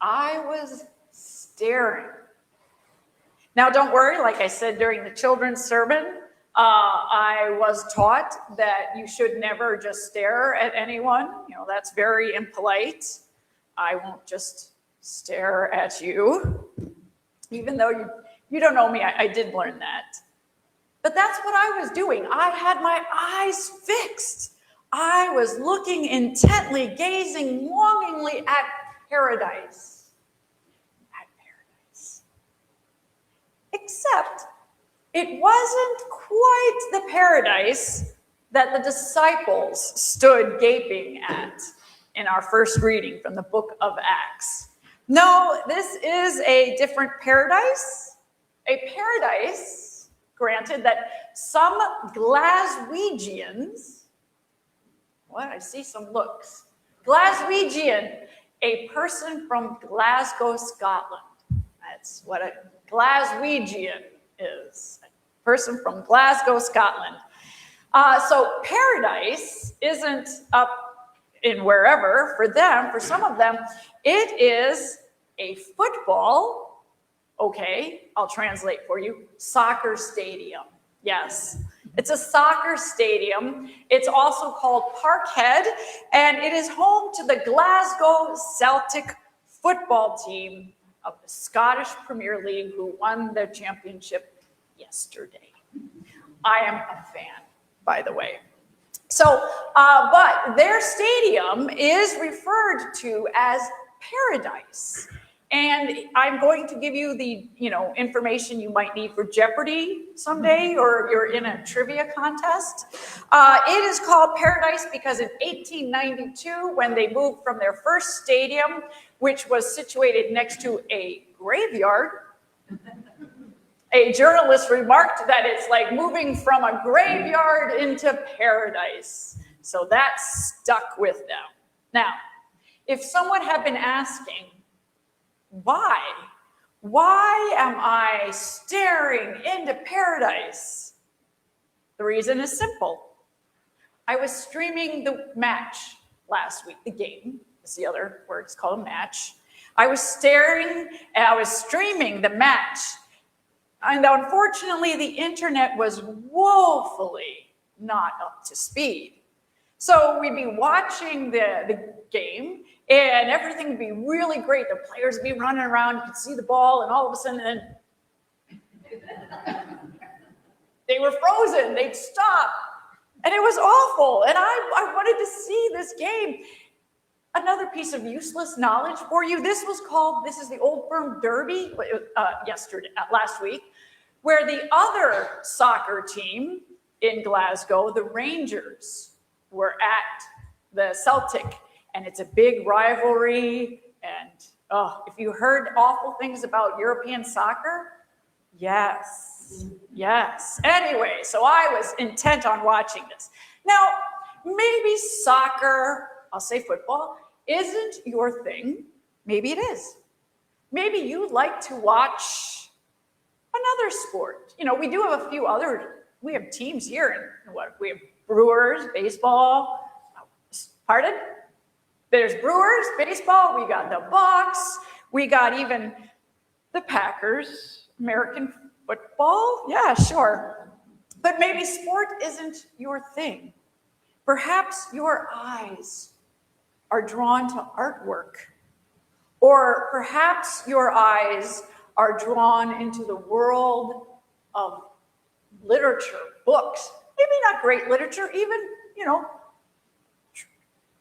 I was staring. Now, don't worry, like I said during the children's sermon, I was taught that you should never just stare at anyone. You know, that's very impolite. I won't just stare at you. Even though you don't know me, I did learn that. But that's what I was doing. I had my eyes fixed. I was looking intently, gazing longingly at paradise. At paradise. Except it wasn't quite the paradise that the disciples stood gaping at in our first reading from the book of Acts. No, this is a different paradise. A paradise, granted, that some Glaswegians, what? I see some looks. Glaswegian, a person from Glasgow, Scotland. That's what a Glaswegian is. A person from Glasgow, Scotland. So paradise isn't up in wherever for them. For some of them, it is a football, okay, I'll translate for you, soccer stadium. Yes, it's a soccer stadium. It's also called Parkhead, and it is home to the Glasgow Celtic football team of the Scottish Premier League, who won the championship yesterday. I am a fan, by the way. So, but their stadium is referred to as Paradise. And I'm going to give you the, information you might need for Jeopardy someday, or you're in a trivia contest. It is called Paradise because in 1892, when they moved from their first stadium, which was situated next to a graveyard, a journalist remarked that it's like moving from a graveyard into paradise. So that stuck with them. Now, if someone had been asking, why? Why am I staring into paradise? The reason is simple. I was streaming the match last week, the game is the other word, it's called a match. I was streaming the match. And unfortunately, the internet was woefully not up to speed. So we'd be watching the game, and everything would be really great. The players would be running around, you could see the ball, and all of a sudden, they were frozen, they'd stop. And it was awful, and I wanted to see this game. Another piece of useless knowledge for you, this is the Old Firm Derby last week, where the other soccer team in Glasgow, the Rangers, were at the Celtic, and it's a big rivalry. And if you heard awful things about European soccer, yes. Anyway, so I was intent on watching this. Now, maybe soccer, I'll say football, isn't your thing. Maybe it is. Maybe you'd like to watch another sport. We do have we have teams here, and we have Brewers, baseball. Pardon? There's Brewers, baseball, we got the Bucks, we got even the Packers, American football. Yeah, sure. But maybe sport isn't your thing. Perhaps your eyes are drawn to artwork, or perhaps your eyes are drawn into the world of literature, books, maybe not great literature, even,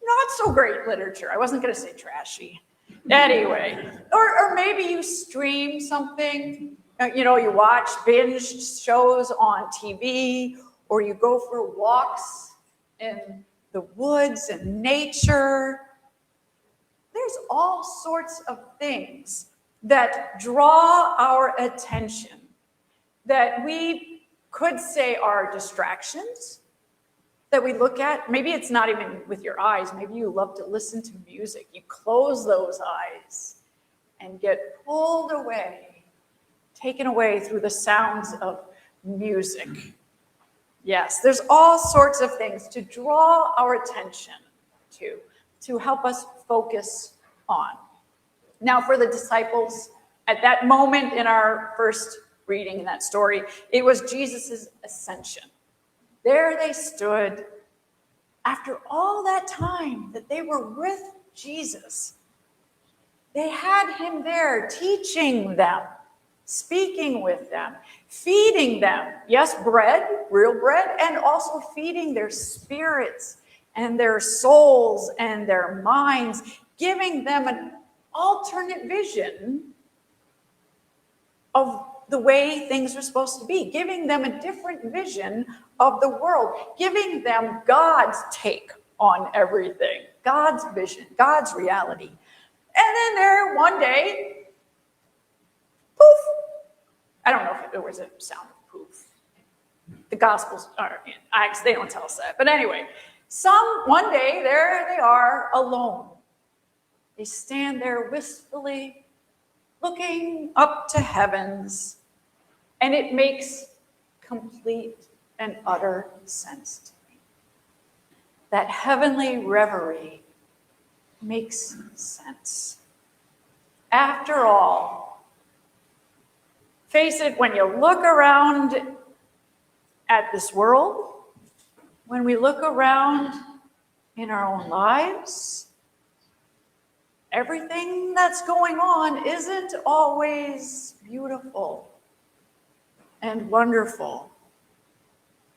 not so great literature. I wasn't going to say trashy. Anyway, or maybe you stream something, you watch binge shows on TV, or you go for walks in the woods and nature. There's all sorts of things that draw our attention that we could say are distractions that we look at. Maybe it's not even with your eyes. Maybe you love to listen to music. You close those eyes and get pulled away, taken away through the sounds of music. Yes, there's all sorts of things to draw our attention to help us focus on. Now, for the disciples, at that moment in our first reading in that story, it was Jesus' ascension. There they stood after all that time that they were with Jesus. They had him there teaching them, speaking with them, feeding them. Yes, bread, real bread, and also feeding their spirits and their souls and their minds, giving them an alternate vision of the way things are supposed to be, giving them a different vision of the world, giving them God's take on everything, God's vision, God's reality. And then there one day, poof. I don't know if there was a sound of poof. The Gospels are, they don't tell us that. But anyway, one day there they are alone. They stand there wistfully, looking up to heavens, and it makes complete and utter sense to me. That heavenly reverie makes sense. After all, face it, when you look around at this world, when we look around in our own lives, everything that's going on isn't always beautiful and wonderful.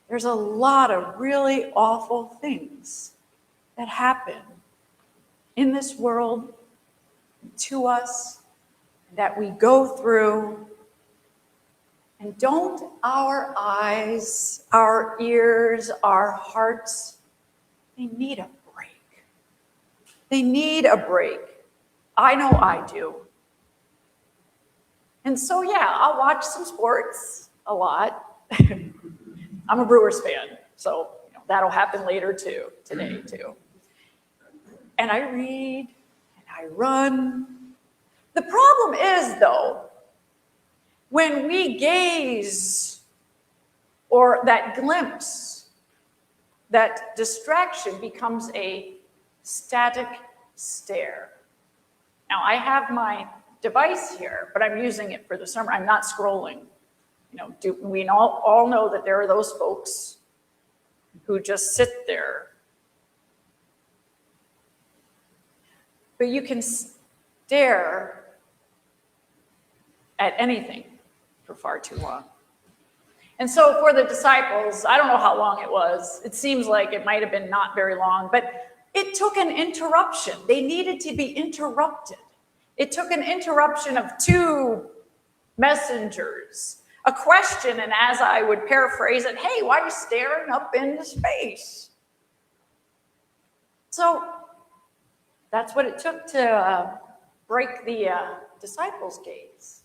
There's a lot of really awful things that happen in this world to us that we go through. And don't our eyes, our ears, our hearts, they need a break. They need a break. I know I do. And so, yeah, I'll watch some sports a lot. I'm a Brewers fan, so that'll happen later too, today too. And I read and I run. The problem is, though, when we gaze, or that glimpse, that distraction becomes a static stare. Now, I have my device here, but I'm using it for the summer. I'm not scrolling. We all know that there are those folks who just sit there. But you can stare at anything for far too long. And so for the disciples, I don't know how long it was. It seems like it might have been not very long, but it took an interruption. They needed to be interrupted. It took an interruption of two messengers, a question, and as I would paraphrase it, hey, why are you staring up into space? So that's what it took to break the disciples' gaze.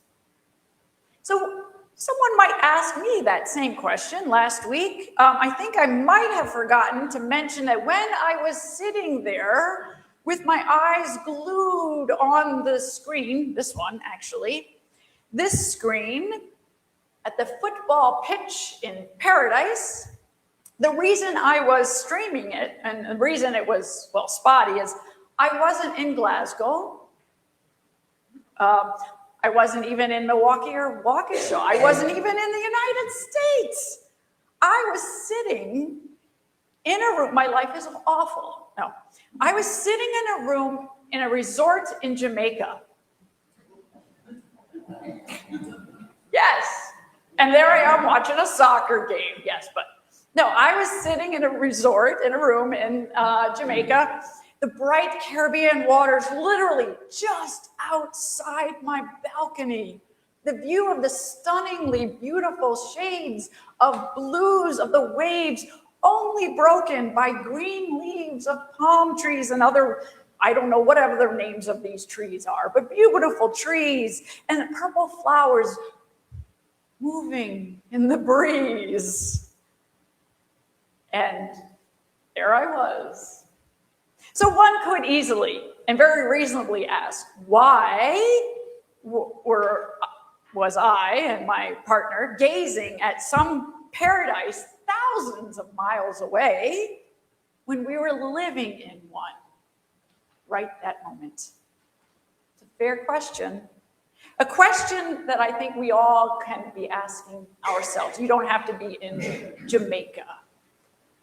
So someone might ask me that same question last week. I think I might have forgotten to mention that when I was sitting there with my eyes glued on the screen, this one actually, this screen at the football pitch in Paradise, the reason I was streaming it, and the reason it was, spotty, is I wasn't in Glasgow. I wasn't even in Milwaukee or Waukesha. I wasn't even in the United States. I was sitting in a room. My life is awful. No. I was sitting in a room in a resort in Jamaica. Yes. And there I am watching a soccer game. Yes, but no, I was sitting in a resort in a room in Jamaica. The bright Caribbean waters literally just outside my balcony. The view of the stunningly beautiful shades of blues of the waves, only broken by green leaves of palm trees and other, I don't know whatever the names of these trees are, but beautiful trees and purple flowers moving in the breeze. And there I was. So one could easily and very reasonably ask, why was I and my partner gazing at some paradise thousands of miles away when we were living in one right that moment? It's a fair question. A question that I think we all can be asking ourselves. You don't have to be in Jamaica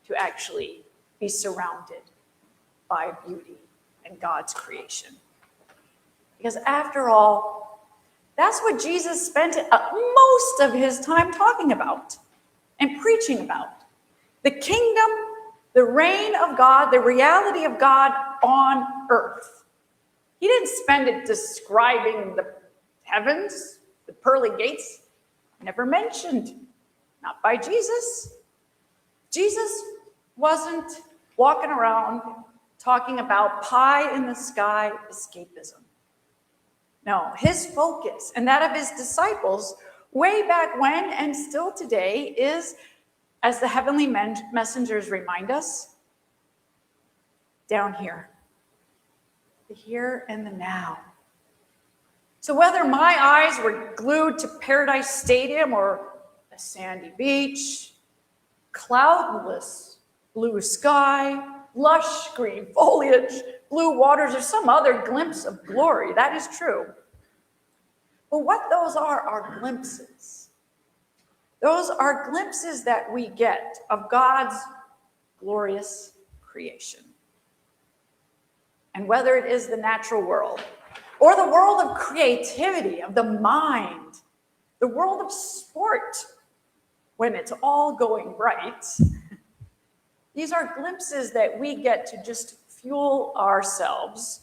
to actually be surrounded by beauty and God's creation. Because after all, that's what Jesus spent most of his time talking about and preaching about. The kingdom, the reign of God, the reality of God on earth. He didn't spend it describing the heavens, the pearly gates, never mentioned, not by Jesus. Jesus wasn't walking around talking about pie in the sky escapism. No, his focus and that of his disciples way back when and still today is, as the heavenly messengers remind us, down here, the here and the now. So whether my eyes were glued to Paradise Stadium or a sandy beach, cloudless blue sky, lush green foliage, blue waters, or some other glimpse of glory, that is true. But what those are glimpses. Those are glimpses that we get of God's glorious creation. And whether it is the natural world, or the world of creativity, of the mind, the world of sport, when it's all going right, these are glimpses that we get to just fuel ourselves,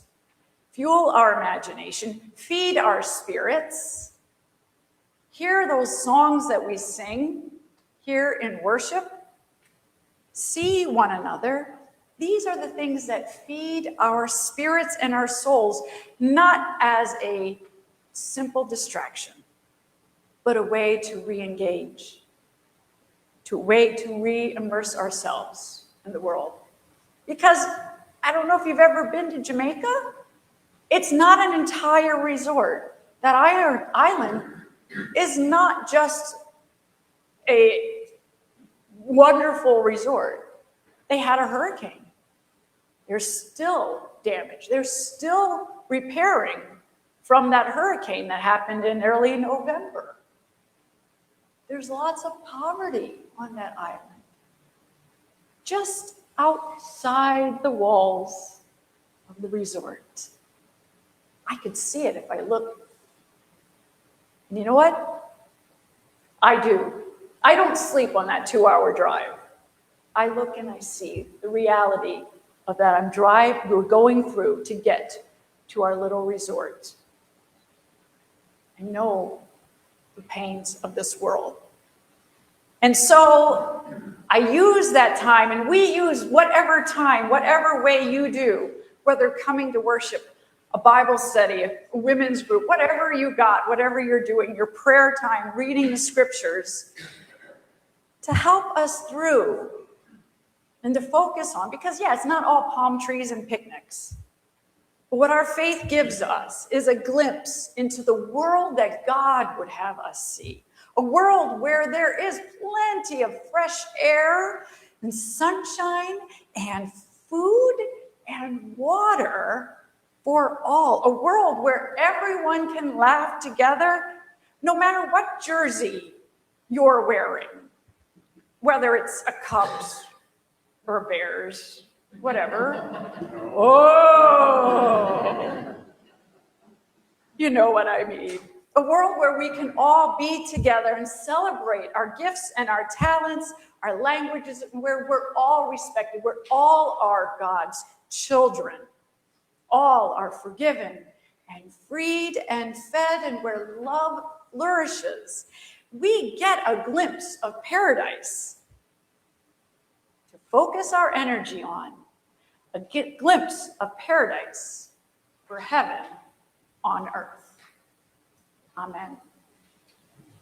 fuel our imagination, feed our spirits, hear those songs that we sing here in worship, see one another. These are the things that feed our spirits and our souls, not as a simple distraction, but a way to re-engage, to a way to re-immerse ourselves in the world. Because I don't know if you've ever been to Jamaica. It's not an entire resort. That island is not just a wonderful resort. They had a hurricane. There's still damage. They're still repairing from that hurricane that happened in early November. There's lots of poverty on that island. Just outside the walls of the resort. I could see it if I looked. And you know what? I do. I don't sleep on that 2-hour drive. I look and I see the reality of that we're going through to get to our little resort. I know the pains of this world. And so I use that time, and we use whatever time, whatever way you do, whether coming to worship, a Bible study, a women's group, whatever you got, whatever you're doing, your prayer time, reading the scriptures, to help us through and to focus on, because it's not all palm trees and picnics. But what our faith gives us is a glimpse into the world that God would have us see. A world where there is plenty of fresh air and sunshine and food and water for all. A world where everyone can laugh together, no matter what jersey you're wearing, whether it's a Cubs or Bears, whatever. Oh, you know what I mean. A world where we can all be together and celebrate our gifts and our talents, our languages, where we're all respected, where all are God's children. All are forgiven and freed and fed, and where love flourishes. We get a glimpse of paradise to focus our energy on, a glimpse of paradise for heaven on earth. Amen.